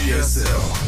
GSL.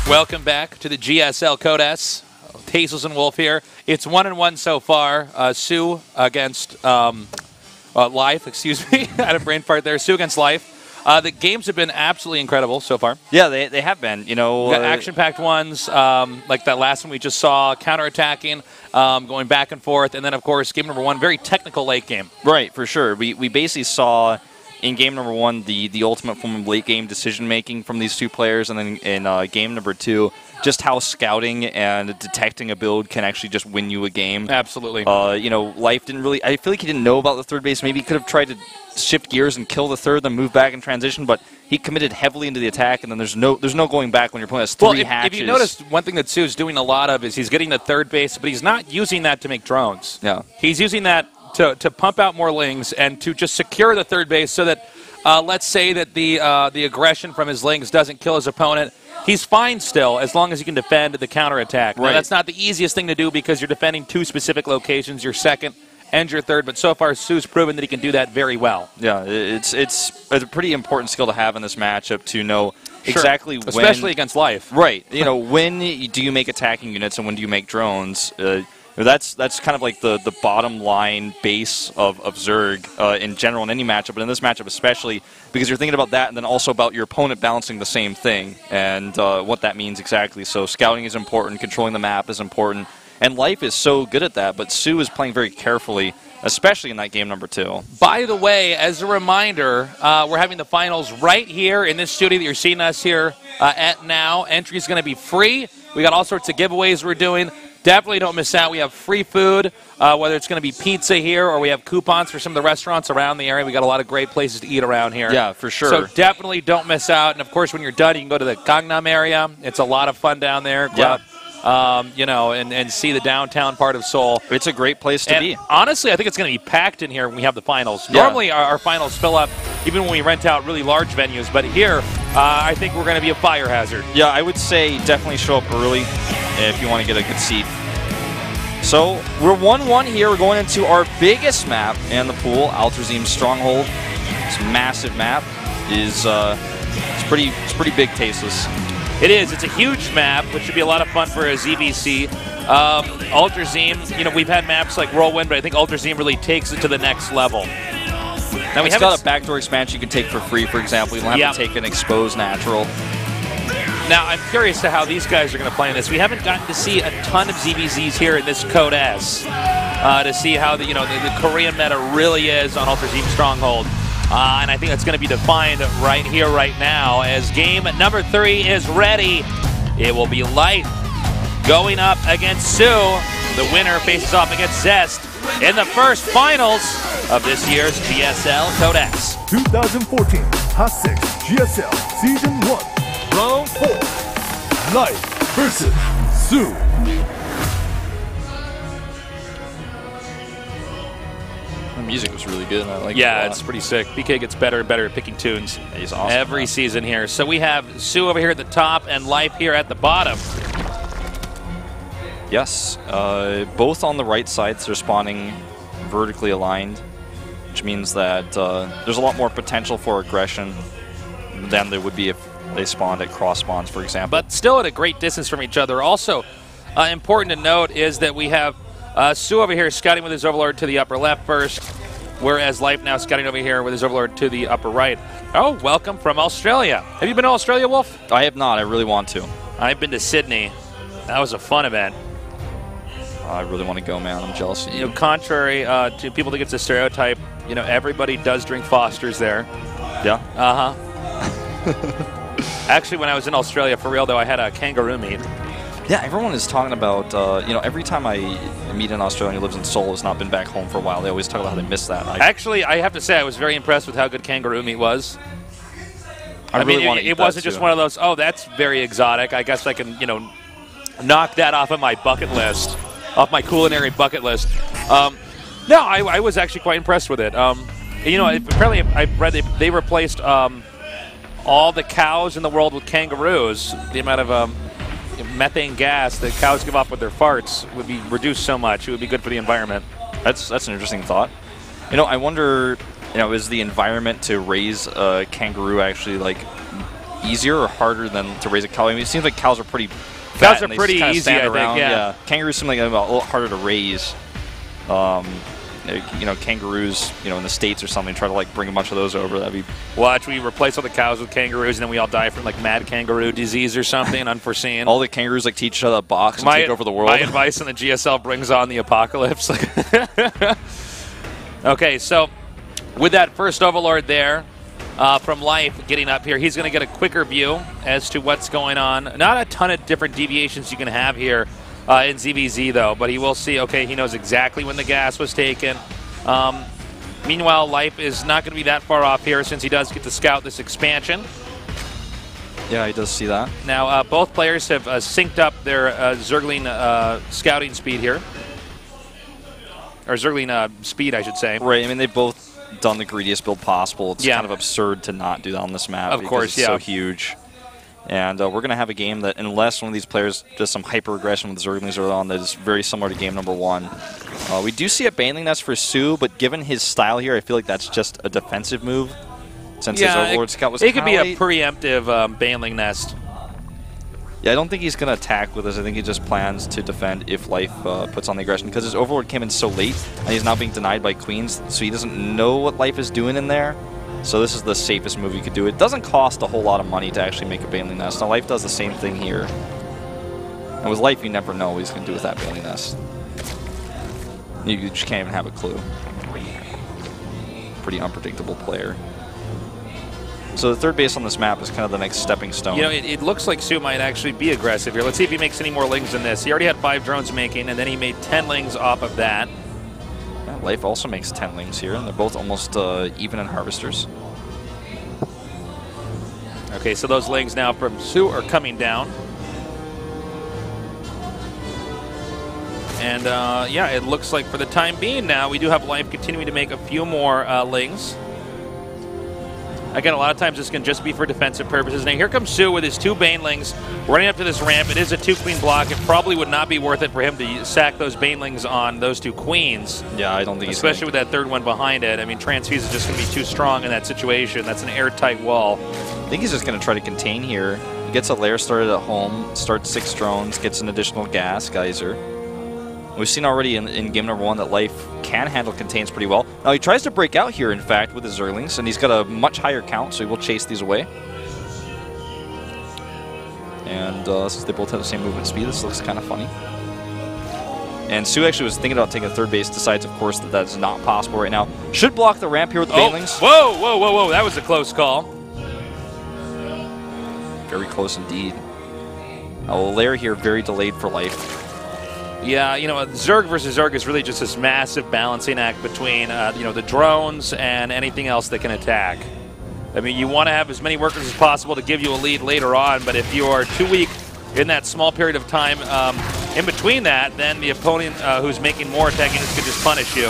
Welcome back to the GSL Code S. Hazels and Wolf here. It's 1-1 so far. Sue against Life, excuse me. I had a brain fart there. Sue against Life. The games have been absolutely incredible so far. Yeah, they have been. You know, we got action-packed ones, like that last one we just saw, counterattacking, going back and forth, and then, of course, game number 1, very technical late game. Right, for sure. We basically saw in game number 1 the ultimate form of late-game decision-making from these two players, and then in game number 2, just how scouting and detecting a build can actually just win you a game. Absolutely. You know, Life didn't really... I feel like he didn't know about the third base. Maybe he could have tried to shift gears and kill the third, then move back and transition, but he committed heavily into the attack, and then there's no going back when your opponent has three hatches. If you notice, one thing that Sue's doing a lot of is he's getting the third base, but he's not using that to make drones. Yeah. He's using that to pump out more lings and to just secure the third base so that, let's say that the aggression from his lings doesn't kill his opponent. He's fine still as long as he can defend the counterattack. Right. Now, that's not the easiest thing to do because you're defending two specific locations, your second and your third, but so far Sue's proven that he can do that very well. Yeah, it's a pretty important skill to have in this matchup to know exactly when... Especially against Life. Right. You know, when do you make attacking units and when do you make drones? That's kind of like the bottom line base of Zerg in general in any matchup, but in this matchup especially, because you're thinking about that and then also about your opponent balancing the same thing and what that means exactly. So scouting is important, controlling the map is important, and Life is so good at that, but Sue is playing very carefully, especially in that game number 2. By the way, as a reminder, we're having the finals right here in this studio that you're seeing us here at now. Entry is going to be free. We got all sorts of giveaways we're doing. Definitely don't miss out. We have free food, whether it's going to be pizza here or we have coupons for some of the restaurants around the area. We got a lot of great places to eat around here. Yeah, for sure. So definitely don't miss out. And, of course, when you're done, you can go to the Gangnam area. It's a lot of fun down there. Yeah. You know, and see the downtown part of Seoul. It's a great place to be. Honestly, I think it's going to be packed in here when we have the finals. Yeah. Normally, our finals fill up even when we rent out really large venues, but here, I think we're going to be a fire hazard. Yeah, I would say definitely show up early if you want to get a good seat. So we're 1-1 here. We're going into our biggest map in the pool, Alterzim's Stronghold. This massive map is it's pretty big, Tasteless. It is. It's a huge map, which should be a lot of fun for a ZVC. Alterzim, you know, we've had maps like Whirlwind, but I think Alterzim really takes it to the next level. Now It's got a backdoor expansion you can take for free, for example. You don't have to take an exposed natural. Now, I'm curious to how these guys are going to play in this. We haven't gotten to see a ton of ZVZs here in this Code S to see how the Korean meta really is on Alterzim Stronghold. And I think that's going to be defined right here, right now, as game number 3 is ready. It will be Life going up against Sue. The winner faces off against Zest in the first finals of this year's GSL Code S. 2014 Hot 6 GSL Season 1, Round 4. Life versus Sue. The music was really good. And I like it a lot. It's pretty sick. BK gets better and better at picking tunes. Yeah, he's awesome every season here. So we have Sue over here at the top and Life here at the bottom. Yes, both on the right sides. They're spawning vertically aligned, which means that there's a lot more potential for aggression than there would be if they spawned at cross spawns, for example. But still at a great distance from each other. Also, important to note is that we have Sue over here scouting with his Overlord to the upper left first, whereas Life now scouting over here with his Overlord to the upper right. Oh, welcome from Australia. Have you been to Australia, Wolf? I have not. I really want to. I've been to Sydney. That was a fun event. I really want to go, man. I'm jealous of you. You know, contrary to people think it's a stereotype, you know, everybody does drink Foster's there. Yeah? Uh-huh. Actually, when I was in Australia, for real though, I had a kangaroo meat. Yeah, everyone is talking about, you know, every time I meet an Australian who lives in Seoul, has not been back home for a while, they always talk about how they miss that. Actually, I have to say I was very impressed with how good kangaroo meat was. I mean, really want to eat it wasn't just one of those, oh, that's very exotic. I guess I can, you know, knock that off of my bucket list, off my culinary bucket list. No, I was actually quite impressed with it. You know, apparently I read they replaced all the cows in the world with kangaroos. The amount of methane gas that cows give off with their farts would be reduced so much. It would be good for the environment. That's an interesting thought. You know, I wonder, you know, is the environment to raise a kangaroo actually like easier or harder than to raise a cow? I mean, it seems like cows are pretty fat. Cows are pretty easy, I think, yeah. Kangaroos seem like a little harder to raise. You know, kangaroos, you know, in the States or something, try to like bring a bunch of those over. That'd be. Watch, we replace all the cows with kangaroos, and then we all die from like mad kangaroo disease or something unforeseen. All the kangaroos like teach each other a box and take over the world. My advice on the GSL brings on the apocalypse. Okay, so with that first Overlord there from Life getting up here, he's going to get a quicker view as to what's going on. Not a ton of different deviations you can have here. In ZVZ, though, but he will see, okay, he knows exactly when the gas was taken. Meanwhile, Life is not going to be that far off here since he does get to scout this expansion. Yeah, he does see that. Now, both players have synced up their Zergling scouting speed here. Or Zergling speed, I should say. Right, I mean, they've both done the greediest build possible. It's kind of absurd to not do that on this map. Of course, it's so huge. And we're going to have a game that, unless one of these players does some hyper-aggression with the Zerglings early on, that is very similar to game number 1. We do see a Baneling Nest for Su, but given his style here, I feel like that's just a defensive move, since his Overlord Scout was it could be late. a preemptive Baneling Nest. Yeah, I don't think he's going to attack with this. I think he just plans to defend if Life puts on the aggression, because his Overlord came in so late, and he's now being denied by Queens, so he doesn't know what Life is doing in there. So this is the safest move you could do. It doesn't cost a whole lot of money to actually make a Baneling Nest. Now, Life does the same thing here. And with Life, you never know what he's going to do with that Baneling Nest. You just can't even have a clue. Pretty unpredictable player. So the third base on this map is kind of the next stepping stone. You know, it looks like Su might actually be aggressive here. Let's see if he makes any more lings than this. He already had 5 drones making, and then he made 10 lings off of that. Life also makes 10 lings here, and they're both almost even in harvesters. Okay, so those lings now from Su are coming down. And yeah, it looks like for the time being now, we do have Life continuing to make a few more lings. Again, a lot of times this can just be for defensive purposes. Now here comes Su with his 2 Banelings running up to this ramp. It is a 2-queen block. It probably would not be worth it for him to sack those Banelings on those 2 queens. Yeah, I don't think especially with that 3rd one behind it. I mean, Transfuse is just going to be too strong in that situation. That's an airtight wall. I think he's just going to try to contain here. He gets a lair started at home, starts 6 drones, gets an additional gas geyser. We've seen already in game number 1 that Life can handle contains pretty well. Now he tries to break out here, in fact, with his Zerglings, and he's got a much higher count, so he will chase these away. And since they both have the same movement speed, this looks kind of funny. And Su actually was thinking about taking a 3rd base, decides, of course, that that's not possible right now. Should block the ramp here with the Banelings. Whoa, whoa, whoa, whoa, that was a close call. Very close indeed. A lair here, very delayed for Life. Yeah, you know, Zerg versus Zerg is really just this massive balancing act between, you know, the drones and anything else that can attack. I mean, you want to have as many workers as possible to give you a lead later on, but if you are too weak in that small period of time in between that, then the opponent who's making more attacking could just punish you.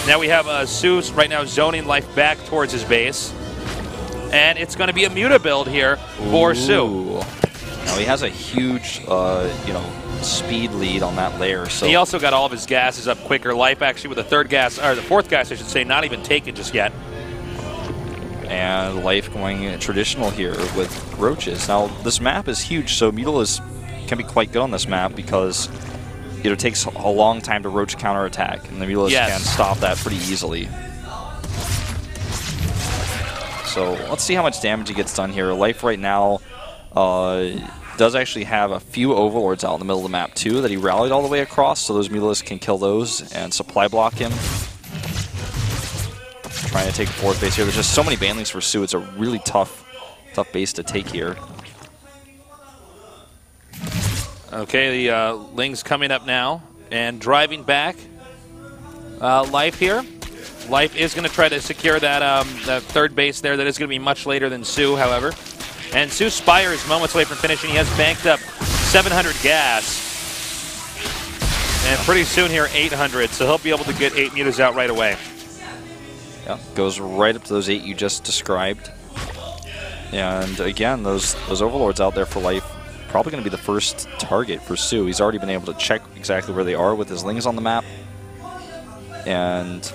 Now we have Su right now zoning Life back towards his base, and it's going to be a Muta build here for Su. Now he has a huge, you know, speed lead on that layer. So he also got all of his gases up quicker. Life actually with the 3rd gas, or the 4th gas, I should say, not even taken just yet. And Life going traditional here with roaches. Now this map is huge, so Mutilas can be quite good on this map because it takes a long time to roach counterattack, and the Mutilas can stop that pretty easily. So let's see how much damage he gets done here. Life right now does actually have a few Overlords out in the middle of the map too that he rallied all the way across, so those Mutilas can kill those and supply block him. Trying to take 4th base here. There's just so many Banelings for Su. It's a really tough base to take here. Okay, the Ling's coming up now and driving back. Life here. Life is going to try to secure that third base there. That is going to be much later than Sue, however. And Sue Spire is moments away from finishing. He has banked up 700 gas. And pretty soon here, 800. So he'll be able to get 8 mutas out right away. Yeah, goes right up to those 8 you just described. And again, those Overlords out there for Life, probably going to be the first target for Sue. He's already been able to check exactly where they are with his Lings on the map. And,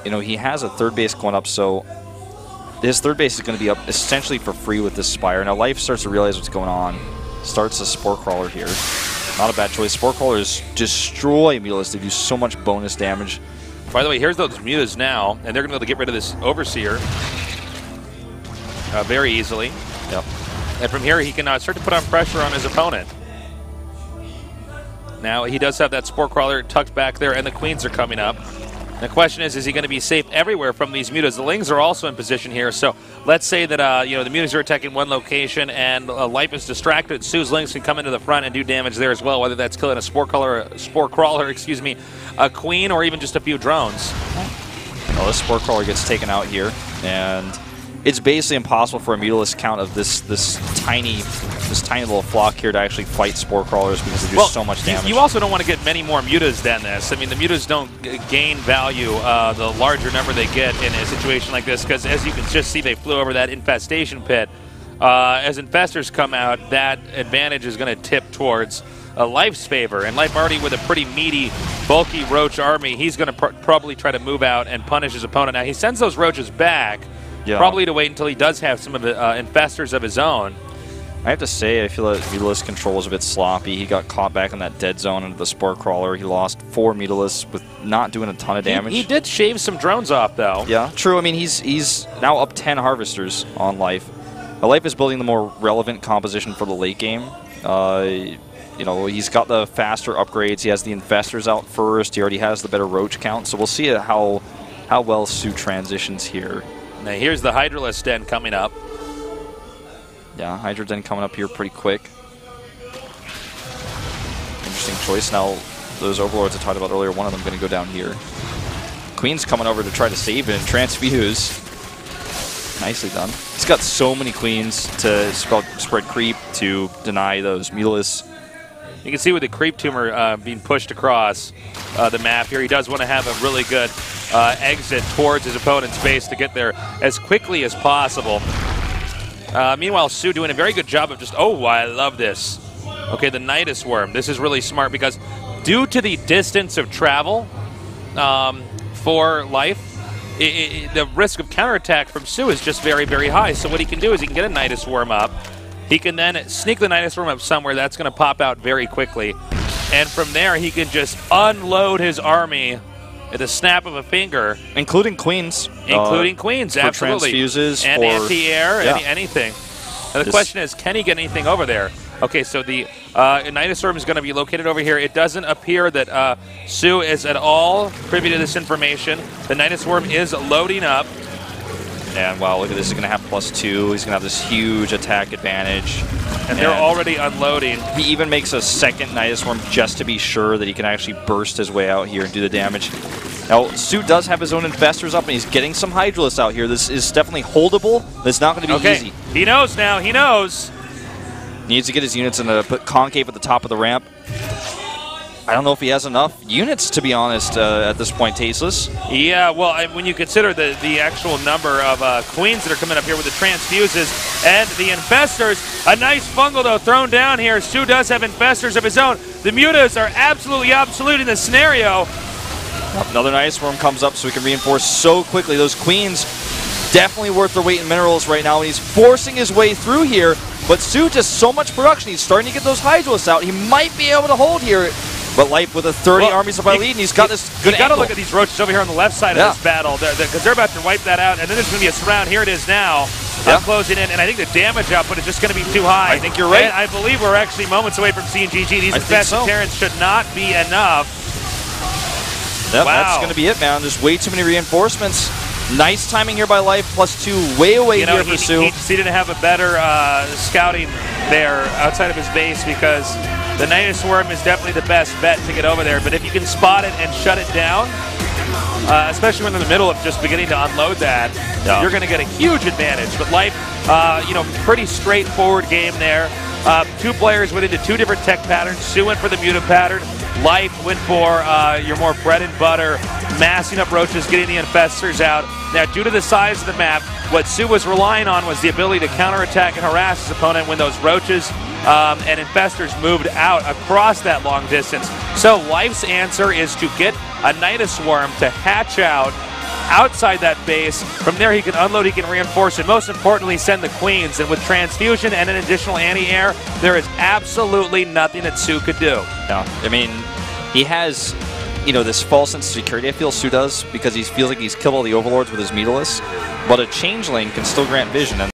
you know, he has a third base going up, so his third base is going to be up essentially for free with this Spire. Now Life starts to realize what's going on. Starts a Spore Crawler here. Not a bad choice. Spore Crawlers destroy Mutas. They do so much bonus damage. By the way, here's those mutas now, and they're going to be able to get rid of this Overseer very easily. Yep. And from here, he can start to put on pressure on his opponent. Now, he does have that Spore Crawler tucked back there, and the Queens are coming up. The question is he going to be safe everywhere from these mutas? The Lings are also in position here, so let's say that you know, the mutas are attacking one location and Life is distracted. Sue's Lings can come into the front and do damage there as well, whether that's killing a Spore Crawler, excuse me, a Queen, or even just a few drones. Well, this Spore Crawler gets taken out here, and it's basically impossible for a mutalist count of this tiny little flock here to actually fight Spore Crawlers because they do so much damage. You also don't want to get many more mutas than this. I mean, the mutas don't gain value the larger number they get in a situation like this, because as you can just see, they flew over that infestation pit. As infestors come out, that advantage is going to tip towards Life's favor, and Life already with a pretty meaty, bulky Roach army, he's going to probably try to move out and punish his opponent. Now, he sends those Roaches back, probably to wait until he does have some of the infestors of his own. I have to say, I feel that Mutalist control is a bit sloppy. He got caught back in that dead zone into the Spore Crawler. He lost 4 Mutalists with not doing a ton of damage. He did shave some drones off, though. Yeah, true. I mean, he's now up 10 Harvesters on Life. Life is building the more relevant composition for the late game. You know, he's got the faster upgrades. He has the Infestors out first. He already has the better Roach count. So we'll see how well Sue transitions here. Now here's the Hydralisk Den coming up. Yeah, Hydra Den coming up here pretty quick. Interesting choice. Now, those Overlords I talked about earlier, one of them going to go down here. Queen's coming over to try to save it and transfuse. Nicely done. He's got so many Queens to spread creep to deny those Mutalists. You can see with the Creep Tumor being pushed across the map here, he does want to have a really good exit towards his opponent's base to get there as quickly as possible. Meanwhile, Sue doing a very good job of just, oh, I love this. Okay, the Nidus Worm. This is really smart because due to the distance of travel for Life, the risk of counterattack from Sue is just very, very high. So what he can do is he can get a Nidus Worm up. He can then sneak the Nidus Worm up somewhere. That's going to pop out very quickly. And from there, he can just unload his army at the snap of a finger. Including Queens. Including Queens, absolutely. Transfuses. And anti-air, yeah. anything. Now the question is, can he get anything over there? Okay, so the Nidus Worm is going to be located over here. It doesn't appear that Sue is at all privy to this information. The Nidus Worm is loading up. And wow, look at this. He's going to have +2. He's going to have this huge attack advantage. And they're already unloading. He even makes a second Nidus Worm just to be sure that he can actually burst his way out here and do the damage. Now, Sue does have his own Infestors up, and he's getting some Hydralisks out here. This is definitely holdable. It's not going to be easy. He knows now. He knows. Needs to get his units in a put Concave at the top of the ramp. I don't know if he has enough units, to be honest, at this point, Tasteless. Yeah, well, when you consider the actual number of Queens that are coming up here with the Transfuses and the Infestors, a nice fungal, though, thrown down here. Sue does have Infestors of his own. The Mutas are absolutely obsolete in this scenario. Another Nidus Worm comes up so we can reinforce so quickly. Those Queens definitely worth their weight in minerals right now, and he's forcing his way through here. But Sue just so much production. He's starting to get those Hydralisks out. He might be able to hold here. But Life with a 30 armies of our lead, and he's got this good angle. You got to look at these Roaches over here on the left side of this battle, because they're about to wipe that out, and then there's going to be a surround. Here it is now. Closing in, and I think the damage output is just going to be too high. I think you're right. And I believe we're actually moments away from seeing GG. These infested Terrans should not be enough. Yep, that's going to be it, man. There's way too many reinforcements. Nice timing here by Life, +2 way away here for Sue. He didn't have a better scouting there outside of his base, because the Nidus Worm is definitely the best bet to get over there. But if you can spot it and shut it down, especially when in the middle of just beginning to unload that, you're going to get a huge advantage. But Life, pretty straightforward game there. Two players went into two different tech patterns. Sue went for the mutant pattern. Life went for your more bread and butter, massing up roaches, getting the infestors out. Now, due to the size of the map, what Sue was relying on was the ability to counterattack and harass his opponent when those roaches and infestors moved out across that long distance. So Life's answer is to get a Nidus Worm to hatch out outside that base. From there, he can unload, he can reinforce, and most importantly, send the queens. And with transfusion and an additional anti-air, there is absolutely nothing that Sue could do. No, I mean, he has, this false sense of security, I feel Sue does, because he feels like he's killed all the overlords with his Mutalisk, but a changeling can still grant vision. And